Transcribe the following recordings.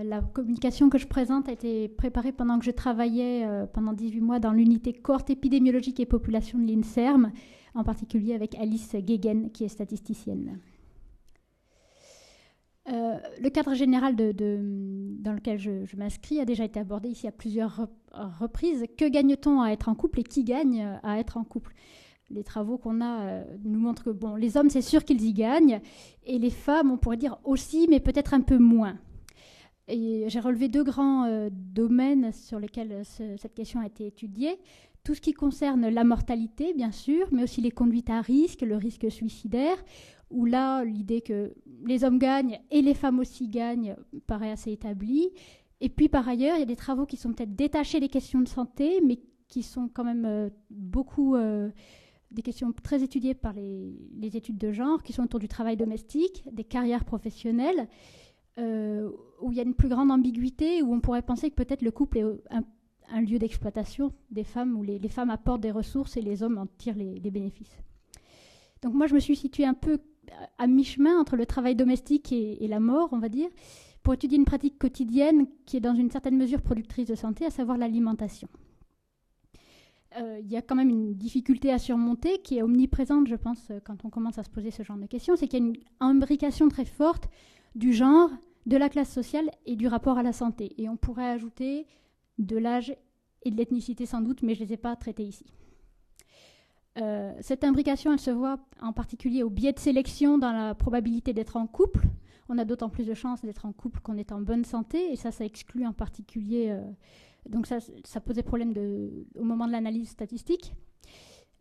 La communication que je présente a été préparée pendant que je travaillais pendant 18 mois dans l'unité cohorte épidémiologique et population de l'INSERM, en particulier avec Alice Guéguen, qui est statisticienne. Le cadre général dans lequel je m'inscris a déjà été abordé ici à plusieurs reprises. Que gagne-t-on à être en couple et qui gagne à être en couple ? Les travaux qu'on a nous montrent que bon, les hommes, c'est sûr qu'ils y gagnent, et les femmes, on pourrait dire aussi, mais peut-être un peu moins. Et j'ai relevé deux grands domaines sur lesquels cette question a été étudiée. Tout ce qui concerne la mortalité, bien sûr, mais aussi les conduites à risque, le risque suicidaire, où là, l'idée que les hommes gagnent et les femmes aussi gagnent paraît assez établie. Et puis, par ailleurs, il y a des travaux qui sont peut-être détachés des questions de santé, mais qui sont quand même beaucoup des questions très étudiées par les études de genre, qui sont autour du travail domestique, des carrières professionnelles, où il y a une plus grande ambiguïté, où on pourrait penser que peut-être le couple est un lieu d'exploitation des femmes, où les femmes apportent des ressources et les hommes en tirent les bénéfices. Donc moi, je me suis située un peu à mi-chemin entre le travail domestique et la mort, on va dire, pour étudier une pratique quotidienne qui est dans une certaine mesure productrice de santé, à savoir l'alimentation. Il y a quand même une difficulté à surmonter qui est omniprésente, je pense, quand on commence à se poser ce genre de questions, c'est qu'il y a une imbrication très forte du genre, de la classe sociale et du rapport à la santé. Et on pourrait ajouter de l'âge et de l'ethnicité sans doute, mais je ne les ai pas traités ici. Cette imbrication, elle se voit en particulier au biais de sélection dans la probabilité d'être en couple. On a d'autant plus de chances d'être en couple qu'on est en bonne santé, et ça exclut en particulier... donc ça posait problème au moment de l'analyse statistique.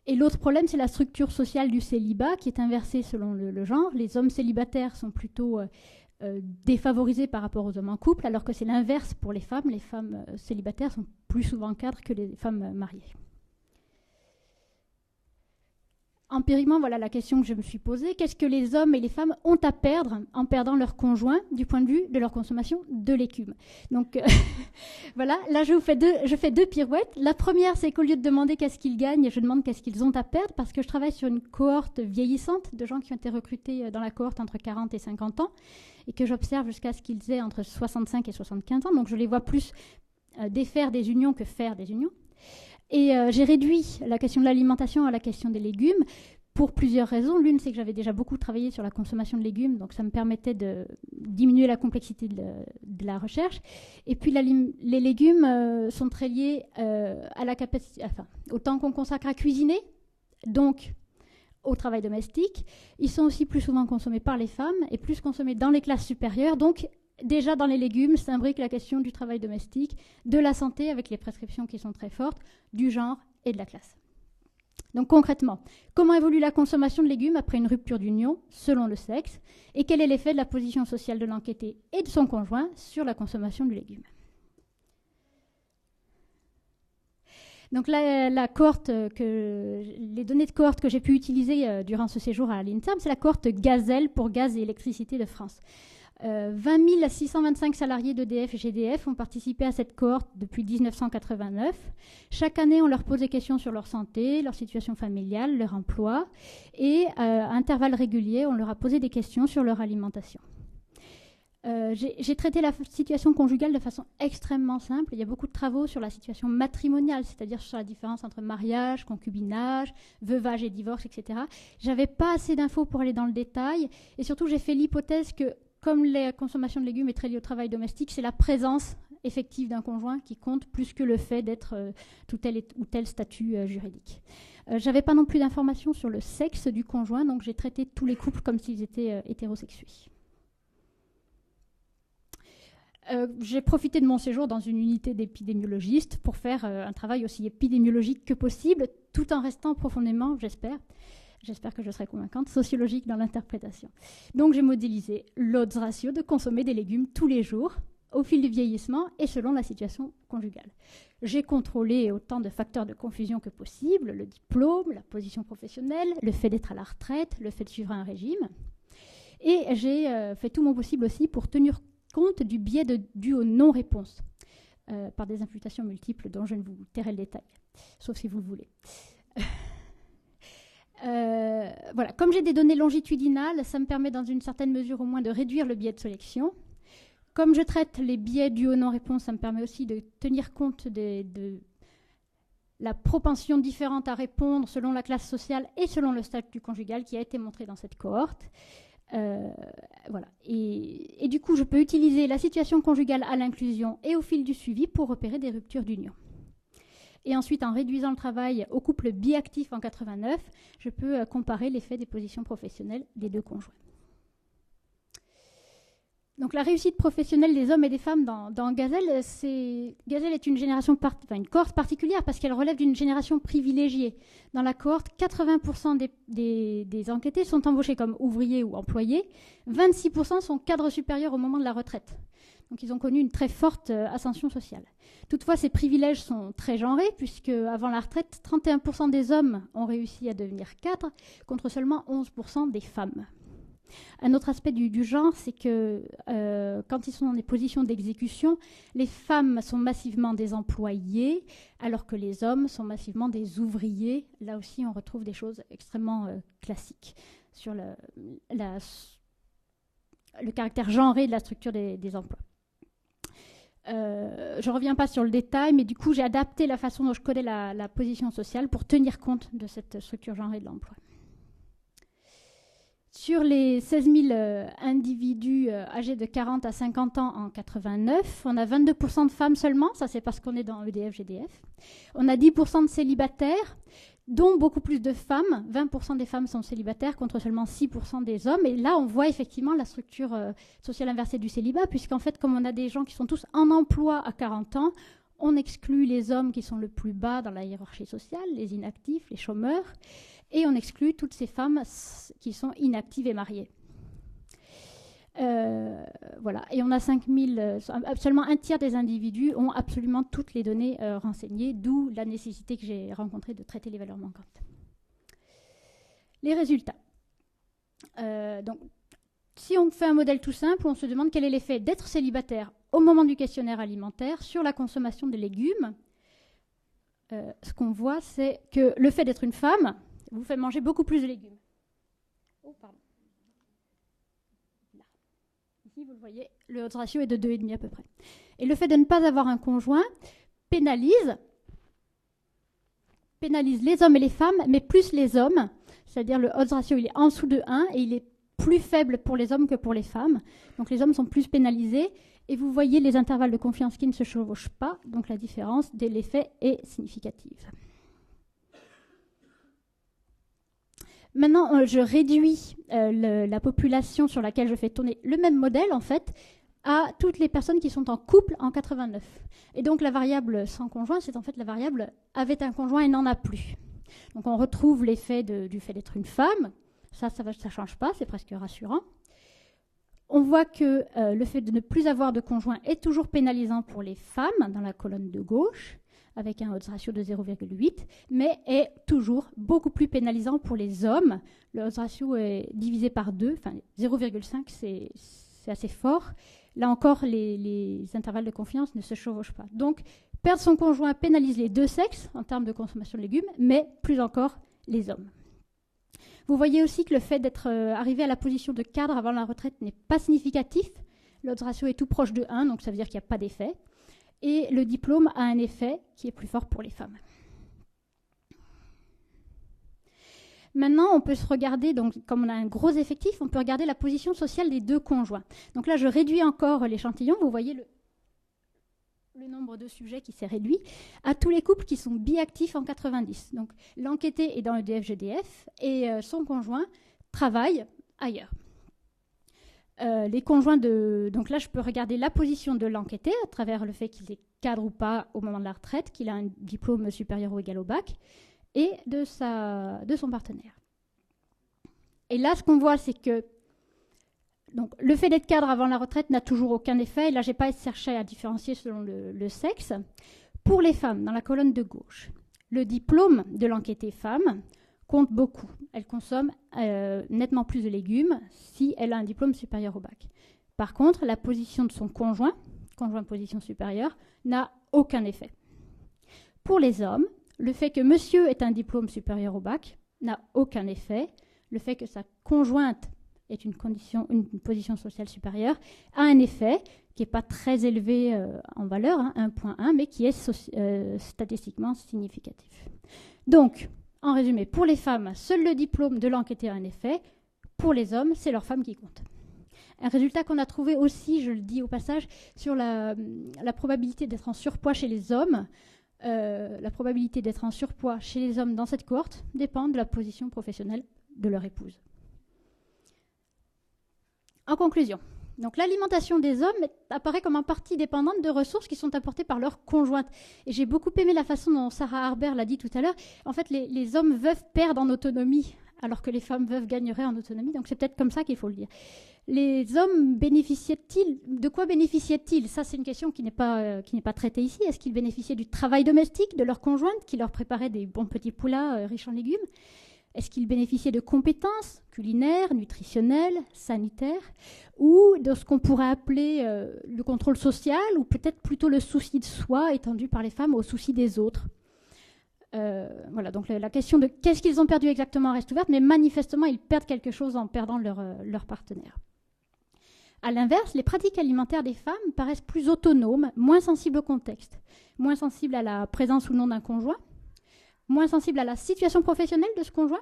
Et l'autre problème, c'est la structure sociale du célibat, qui est inversée selon le genre. Les hommes célibataires sont plutôt défavorisés par rapport aux hommes en couple, alors que c'est l'inverse pour les femmes. Les femmes célibataires sont plus souvent cadres que les femmes mariées. Empiriquement, voilà la question que je me suis posée. Qu'est-ce que les hommes et les femmes ont à perdre en perdant leur conjoint du point de vue de leur consommation de légumes ? Donc voilà, là je fais deux pirouettes. La première, c'est qu'au lieu de demander qu'est-ce qu'ils gagnent, je demande qu'est-ce qu'ils ont à perdre, parce que je travaille sur une cohorte vieillissante de gens qui ont été recrutés dans la cohorte entre 40 et 50 ans, et que j'observe jusqu'à ce qu'ils aient entre 65 et 75 ans. Donc je les vois plus défaire des unions que faire des unions. Et j'ai réduit la question de l'alimentation à la question des légumes pour plusieurs raisons. L'une, c'est que j'avais déjà beaucoup travaillé sur la consommation de légumes, donc ça me permettait de diminuer la complexité de la recherche. Et puis les légumes sont très liés à la capacité, au temps qu'on consacre à cuisiner, donc au travail domestique. Ils sont aussi plus souvent consommés par les femmes et plus consommés dans les classes supérieures, donc déjà dans les légumes s'imbrique la question du travail domestique, de la santé avec les prescriptions qui sont très fortes, du genre et de la classe. Donc concrètement, comment évolue la consommation de légumes après une rupture d'union selon le sexe, et quel est l'effet de la position sociale de l'enquêté et de son conjoint sur la consommation du légume ? Donc les données de cohorte que j'ai pu utiliser durant ce séjour à l'INSERM, c'est la cohorte Gazelle pour gaz et électricité de France. 20 625 salariés d'EDF et GDF ont participé à cette cohorte depuis 1989. Chaque année, on leur pose des questions sur leur santé, leur situation familiale, leur emploi. Et à intervalles réguliers, on leur a posé des questions sur leur alimentation. J'ai traité la situation conjugale de façon extrêmement simple. Il y a beaucoup de travaux sur la situation matrimoniale, c'est-à-dire sur la différence entre mariage, concubinage, veuvage et divorce, etc. J'avais pas assez d'infos pour aller dans le détail. Et surtout, j'ai fait l'hypothèse que comme la consommation de légumes est très liée au travail domestique, c'est la présence effective d'un conjoint qui compte plus que le fait d'être tel ou tel statut juridique. J'avais pas non plus d'informations sur le sexe du conjoint, donc j'ai traité tous les couples comme s'ils étaient hétérosexués. J'ai profité de mon séjour dans une unité d'épidémiologistes pour faire un travail aussi épidémiologique que possible, tout en restant profondément, j'espère que je serai convaincante, sociologique dans l'interprétation. Donc j'ai modélisé l'odds ratio de consommer des légumes tous les jours, au fil du vieillissement et selon la situation conjugale. J'ai contrôlé autant de facteurs de confusion que possible, le diplôme, la position professionnelle, le fait d'être à la retraite, le fait de suivre un régime. Et j'ai fait tout mon possible aussi pour tenir compte du biais dû aux non-réponses, par des imputations multiples dont je ne vous tairai le détail, sauf si vous le voulez. Voilà. Comme j'ai des données longitudinales, ça me permet dans une certaine mesure au moins de réduire le biais de sélection. Comme je traite les biais dus aux non-réponses, ça me permet aussi de tenir compte de la propension différente à répondre selon la classe sociale et selon le statut conjugal qui a été montré dans cette cohorte. Voilà. Et du coup, je peux utiliser la situation conjugale à l'inclusion et au fil du suivi pour repérer des ruptures d'union. Et ensuite, en réduisant le travail au couple biactif en 89, je peux comparer l'effet des positions professionnelles des deux conjoints. Donc la réussite professionnelle des hommes et des femmes dans Gazelle, Gazelle est une une cohorte particulière parce qu'elle relève d'une génération privilégiée. Dans la cohorte, 80% des enquêtés sont embauchés comme ouvriers ou employés, 26% sont cadres supérieurs au moment de la retraite. Donc ils ont connu une très forte ascension sociale. Toutefois, ces privilèges sont très genrés puisque avant la retraite, 31% des hommes ont réussi à devenir cadres contre seulement 11% des femmes. Un autre aspect du genre, c'est que quand ils sont dans des positions d'exécution, les femmes sont massivement des employés, alors que les hommes sont massivement des ouvriers. Là aussi, on retrouve des choses extrêmement classiques sur le caractère genré de la structure des emplois. Je ne reviens pas sur le détail, mais du coup, j'ai adapté la façon dont je codais la position sociale pour tenir compte de cette structure genrée de l'emploi. Sur les 16 000 individus âgés de 40 à 50 ans en 89, on a 22% de femmes seulement, ça c'est parce qu'on est dans EDF-GDF. On a 10% de célibataires, dont beaucoup plus de femmes. 20% des femmes sont célibataires contre seulement 6% des hommes. Et là, on voit effectivement la structure sociale inversée du célibat, puisqu'en fait, comme on a des gens qui sont tous en emploi à 40 ans, on exclut les hommes qui sont le plus bas dans la hiérarchie sociale, les inactifs, les chômeurs, et on exclut toutes ces femmes qui sont inactives et mariées. Voilà. Et on a 5000, seulement un tiers des individus ont absolument toutes les données renseignées, d'où la nécessité que j'ai rencontrée de traiter les valeurs manquantes. Les résultats. Donc, si on fait un modèle tout simple, on se demande quel est l'effet d'être célibataire au moment du questionnaire alimentaire sur la consommation de légumes. Ce qu'on voit, c'est que le fait d'être une femme vous fait manger beaucoup plus de légumes. Oh, pardon. Là. Ici, vous le voyez, le ratio est de 2,5 à peu près. Et le fait de ne pas avoir un conjoint pénalise les hommes et les femmes, mais plus les hommes. C'est-à-dire le odds ratio, il est en dessous de 1 et il est plus faible pour les hommes que pour les femmes. Donc les hommes sont plus pénalisés. Et vous voyez les intervalles de confiance qui ne se chevauchent pas. Donc la différence de l'effet est significative. Maintenant, je réduis la population sur laquelle je fais tourner le même modèle, en fait, à toutes les personnes qui sont en couple en 89. Et donc, la variable sans conjoint, c'est en fait la variable avait un conjoint et n'en a plus. Donc, on retrouve l'effet du fait d'être une femme. Ça ne change pas, c'est presque rassurant. On voit que le fait de ne plus avoir de conjoint est toujours pénalisant pour les femmes dans la colonne de gauche, avec un odds ratio de 0,8, mais est toujours beaucoup plus pénalisant pour les hommes. Le odds ratio est divisé par 2, enfin 0,5, c'est assez fort. Là encore, les intervalles de confiance ne se chevauchent pas. Donc, perdre son conjoint pénalise les deux sexes en termes de consommation de légumes, mais plus encore les hommes. Vous voyez aussi que le fait d'être arrivé à la position de cadre avant la retraite n'est pas significatif. Le odds ratio est tout proche de 1, donc ça veut dire qu'il n'y a pas d'effet. Et le diplôme a un effet qui est plus fort pour les femmes. Maintenant, on peut se regarder, donc, comme on a un gros effectif, on peut regarder la position sociale des deux conjoints. Donc là, je réduis encore l'échantillon. Vous voyez le nombre de sujets qui s'est réduit à tous les couples qui sont biactifs en 90. Donc l'enquêté est dans EDF-GDF et son conjoint travaille ailleurs. Les conjoints donc là, je peux regarder la position de l'enquêté à travers le fait qu'il est cadre ou pas au moment de la retraite, qu'il a un diplôme supérieur ou égal au bac, et de son partenaire. Et là, ce qu'on voit, c'est que donc, le fait d'être cadre avant la retraite n'a toujours aucun effet. Et là, je n'ai pas cherché à différencier selon le sexe. Pour les femmes, dans la colonne de gauche, le diplôme de l'enquêtée femme compte beaucoup. Elle consomme nettement plus de légumes si elle a un diplôme supérieur au bac. Par contre, la position de son conjoint position supérieure, n'a aucun effet. Pour les hommes, le fait que monsieur ait un diplôme supérieur au bac n'a aucun effet. Le fait que sa conjointe est une position sociale supérieure, a un effet qui n'est pas très élevé en valeur, 1,1, mais qui est statistiquement significatif. Donc, en résumé, pour les femmes, seul le diplôme de l'enquêteur a un effet. Pour les hommes, c'est leur femme qui compte. Un résultat qu'on a trouvé aussi, je le dis au passage, sur la probabilité d'être en surpoids chez les hommes. La probabilité d'être en surpoids chez les hommes dans cette cohorte dépend de la position professionnelle de leur épouse. En conclusion, donc l'alimentation des hommes apparaît comme en partie dépendante de ressources qui sont apportées par leur conjointe. Et j'ai beaucoup aimé la façon dont Sarah Harber l'a dit tout à l'heure. En fait, les hommes veulent perdre en autonomie, alors que les femmes veulent gagneraient en autonomie. Donc c'est peut-être comme ça qu'il faut le dire. Les hommes bénéficiaient-ils, de quoi bénéficiaient-ils? Ça, c'est une question qui n'est pas traitée ici. Est-ce qu'ils bénéficiaient du travail domestique de leur conjointe qui leur préparait des bons petits poulats riches en légumes? Est-ce qu'ils bénéficiaient de compétences culinaires, nutritionnelles, sanitaires, ou de ce qu'on pourrait appeler le contrôle social, ou peut-être plutôt le souci de soi étendu par les femmes au souci des autres? Voilà, donc la question de qu'est-ce qu'ils ont perdu exactement reste ouverte, mais manifestement, ils perdent quelque chose en perdant leur partenaire. A l'inverse, les pratiques alimentaires des femmes paraissent plus autonomes, moins sensibles au contexte, moins sensibles à la présence ou non d'un conjoint, moins sensibles à la situation professionnelle de ce conjoint,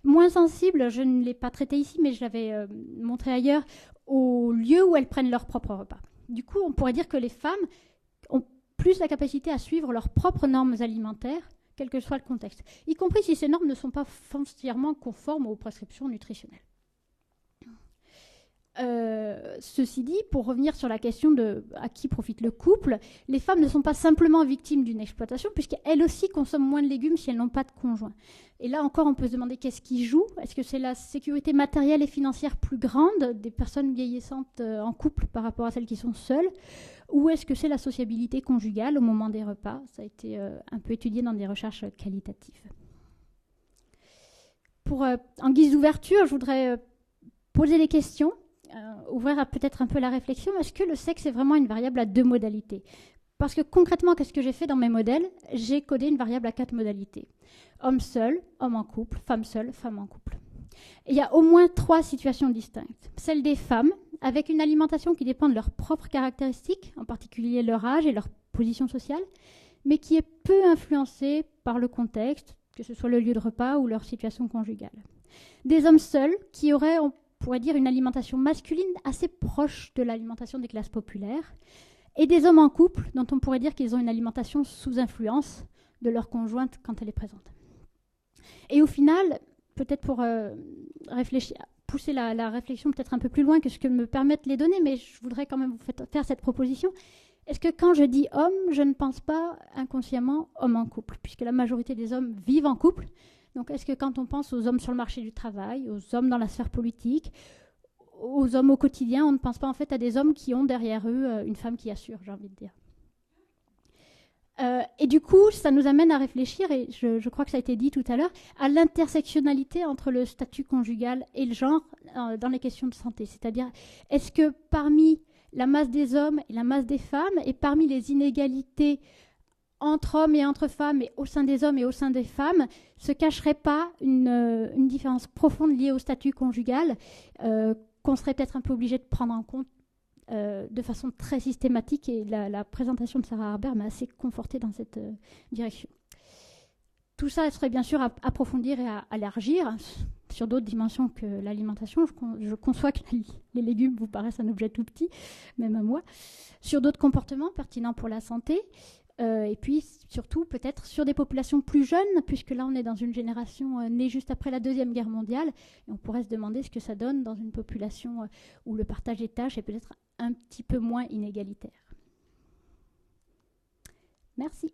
moins sensibles, je ne l'ai pas traité ici, mais je l'avais montré ailleurs, au lieu où elles prennent leur propre repas. Du coup, on pourrait dire que les femmes ont plus la capacité à suivre leurs propres normes alimentaires, quel que soit le contexte, y compris si ces normes ne sont pas foncièrement conformes aux prescriptions nutritionnelles. Ceci dit, pour revenir sur la question de à qui profite le couple, les femmes ne sont pas simplement victimes d'une exploitation, puisqu'elles aussi consomment moins de légumes si elles n'ont pas de conjoint. Et là encore, on peut se demander qu'est-ce qui joue. Est-ce que c'est la sécurité matérielle et financière plus grande des personnes vieillissantes en couple par rapport à celles qui sont seules, ou est-ce que c'est la sociabilité conjugale au moment des repas? Ça a été un peu étudié dans des recherches qualitatives. En guise d'ouverture, je voudrais poser des questions. Ouvrir peut-être un peu la réflexion. Est-ce que le sexe est vraiment une variable à 2 modalités? Parce que concrètement, qu'est-ce que j'ai fait dans mes modèles? J'ai codé une variable à 4 modalités. Homme seul, homme en couple, femme seule, femme en couple. Et il y a au moins 3 situations distinctes. Celle des femmes, avec une alimentation qui dépend de leurs propres caractéristiques, en particulier leur âge et leur position sociale, mais qui est peu influencée par le contexte, que ce soit le lieu de repas ou leur situation conjugale. Des hommes seuls qui auraient, on pourrait dire, une alimentation masculine assez proche de l'alimentation des classes populaires, et des hommes en couple dont on pourrait dire qu'ils ont une alimentation sous influence de leur conjointe quand elle est présente. Et au final, peut-être pour pousser la réflexion peut-être un peu plus loin que ce que me permettent les données, mais je voudrais quand même vous faire cette proposition. Est-ce que quand je dis homme, je ne pense pas inconsciemment homme en couple, puisque la majorité des hommes vivent en couple? Donc est-ce que quand on pense aux hommes sur le marché du travail, aux hommes dans la sphère politique, aux hommes au quotidien, on ne pense pas en fait à des hommes qui ont derrière eux une femme qui assure, j'ai envie de dire. Et du coup, ça nous amène à réfléchir, et je crois que ça a été dit tout à l'heure, à l'intersectionnalité entre le statut conjugal et le genre dans les questions de santé. C'est-à-dire, est-ce que parmi la masse des hommes et la masse des femmes, et parmi les inégalités entre hommes et entre femmes, et au sein des hommes et au sein des femmes, se cacherait pas une différence profonde liée au statut conjugal qu'on serait peut-être un peu obligé de prendre en compte de façon très systématique, et la présentation de Sarah Harber m'a assez confortée dans cette direction. Tout ça serait bien sûr à approfondir et à élargir sur d'autres dimensions que l'alimentation. Je conçois que les légumes vous paraissent un objet tout petit, même à moi. Sur d'autres comportements pertinents pour la santé, et puis surtout peut-être sur des populations plus jeunes, puisque là on est dans une génération née juste après la Deuxième Guerre mondiale, et on pourrait se demander ce que ça donne dans une population où le partage des tâches est peut-être un petit peu moins inégalitaire. Merci.